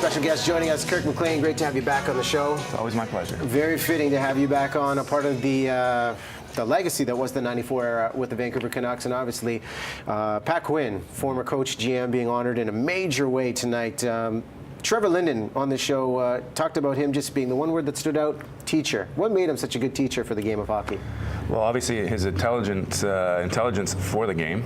special guest joining us, Kirk McLean. Great to have you back on the show. It's always my pleasure. Very fitting to have you back on, a part of the legacy that was the '94 era with the Vancouver Canucks, and obviously Pat Quinn, former coach, GM, being honored in a major way tonight. Trevor Linden on the show talked about him just being the one word that stood out: teacher. What made him such a good teacher for the game of hockey? Well, obviously his intelligence for the game.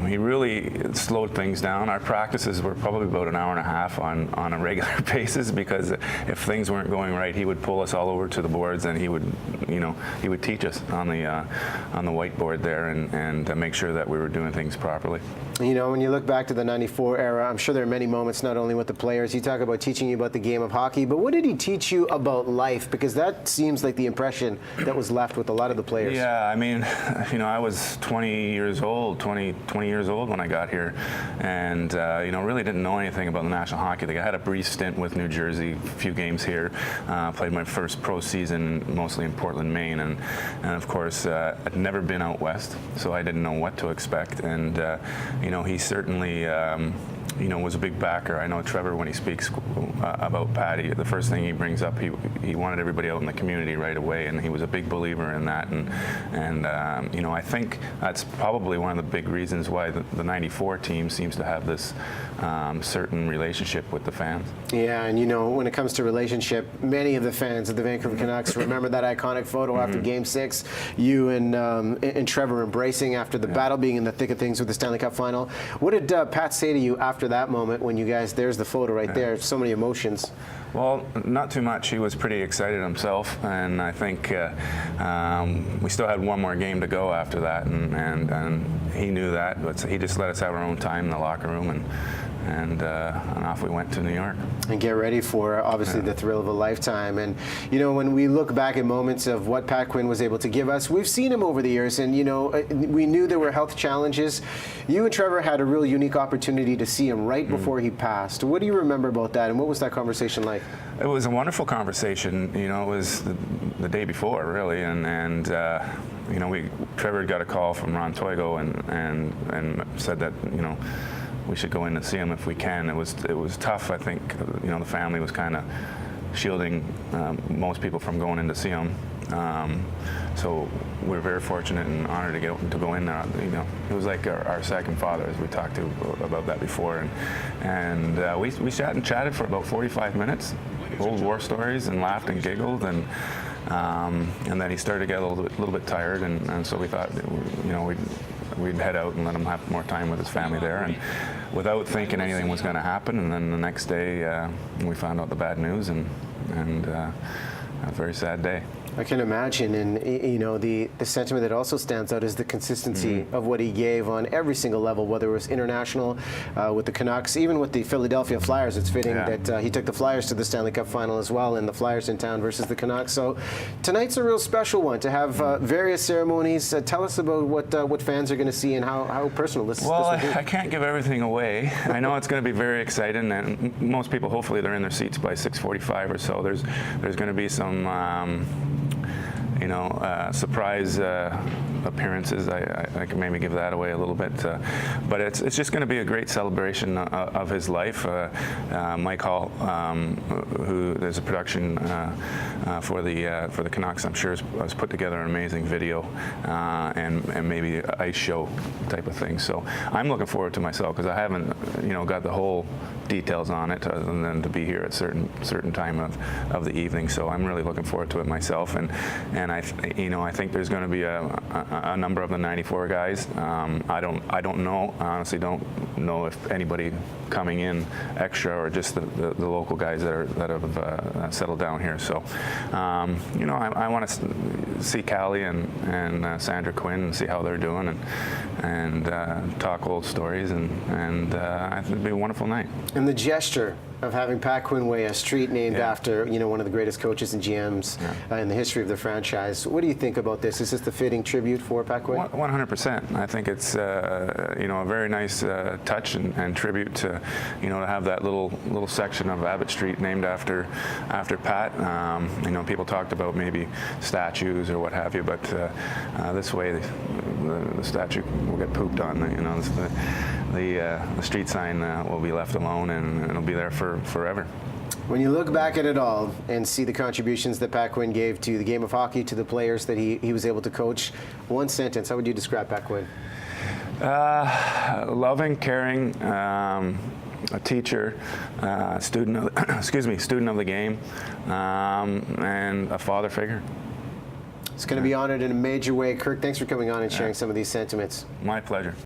He really slowed things down. Our practices were probably about an hour and a half on a regular basis, because if things weren't going right, he would pull us all over to the boards, and he would teach us on the whiteboard there, and make sure that we were doing things properly. You know, when you look back to the '94 era, I'm sure there are many moments, not only with the players. You talk about teaching you about the game of hockey, but what did he teach you about life? Because that seems like the impression that was left with a lot of the players. Yeah, I mean, I was 20 years old when I got here, and really didn't know anything about the National Hockey League. I had a brief stint with New Jersey, a few games here, played my first pro season mostly in Portland, Maine, and of course I'd never been out west, so I didn't know what to expect. And he certainly was a big backer. I know Trevor, when he speaks about Patty, the first thing he brings up, he wanted everybody out in the community right away, and he was a big believer in that. And I think that's probably one of the big reasons why the '94 team seems to have this certain relationship with the fans. Yeah, and when it comes to relationship, many of the fans of the Vancouver Canucks remember that iconic photo after Game 6, you and Trevor embracing after the battle, being in the thick of things with the Stanley Cup final. What did Pat say to you after that moment when you guys, there's the photo right there, so many emotions? Well, not too much. He was pretty excited himself, and I think we still had one more game to go after that, and he knew that, but he just let us have our own time in the locker room, and off we went to New York. And get ready for, obviously, the thrill of a lifetime. And, when we look back at moments of what Pat Quinn was able to give us, we've seen him over the years, and, we knew there were health challenges. You and Trevor had a real unique opportunity to see him right before he passed. What do you remember about that, and what was that conversation like? It was a wonderful conversation. It was the day before, really, and Trevor got a call from Ron Toigo and said that, we should go in and see him if we can. It was tough. I think the family was kind of shielding most people from going in to see him. So we're very fortunate and honored to go in there. It was like our second father, as we talked about that before, and we sat and chatted for about 45 minutes, old war stories, and laughed and giggled, and then he started to get a little bit tired, and so we thought we'd head out and let him have more time with his family there, and without thinking anything was going to happen. And then the next day we found out the bad news, and a very sad day. I can imagine, and the sentiment that also stands out is the consistency of what he gave on every single level, whether it was international, with the Canucks, even with the Philadelphia Flyers. It's fitting that he took the Flyers to the Stanley Cup final as well, and the Flyers in town versus the Canucks. So tonight's a real special one to have various ceremonies. Tell us about what fans are going to see and how personal this is. Well, I can't give everything away. I know it's going to be very exciting, and most people, hopefully, they're in their seats by 6:45 or so. There's going to be some surprise appearances. I can maybe give that away a little bit, but it's just going to be a great celebration of his life. Mike Hall, who there's a production for the Canucks, I'm sure has put together an amazing video and maybe an ice show type of thing. So I'm looking forward to myself, because I haven't got the whole details on it, other than to be here at certain time of the evening. So I'm really looking forward to it myself, and I think there's going to be a number of the '94 guys. I don't know. I honestly don't know if anybody coming in extra, or just the local guys that have settled down here. So I want to see Callie and Sandra Quinn and see how they're doing, and talk old stories, and I think it'll be a wonderful night. And the gesture of having Pat Quinn weigh a street named after one of the greatest coaches and GMs in the history of the franchise. What do you think about this? Is this the fitting tribute for Pat Quinn? 100%. I think it's a very nice touch and tribute to to have that little section of Abbott Street named after Pat. People talked about maybe statues or what have you, but this way the statue will get pooped on. the street sign will be left alone, and it'll be there for forever. When you look back at it all and see the contributions that Pat Quinn gave to the game of hockey, to the players that he was able to coach, one sentence, how would you describe Pat Quinn? Loving, caring, a teacher, student of, student of the game, and a father figure. It's going to be honored in a major way. Kirk, thanks for coming on and sharing some of these sentiments. My pleasure.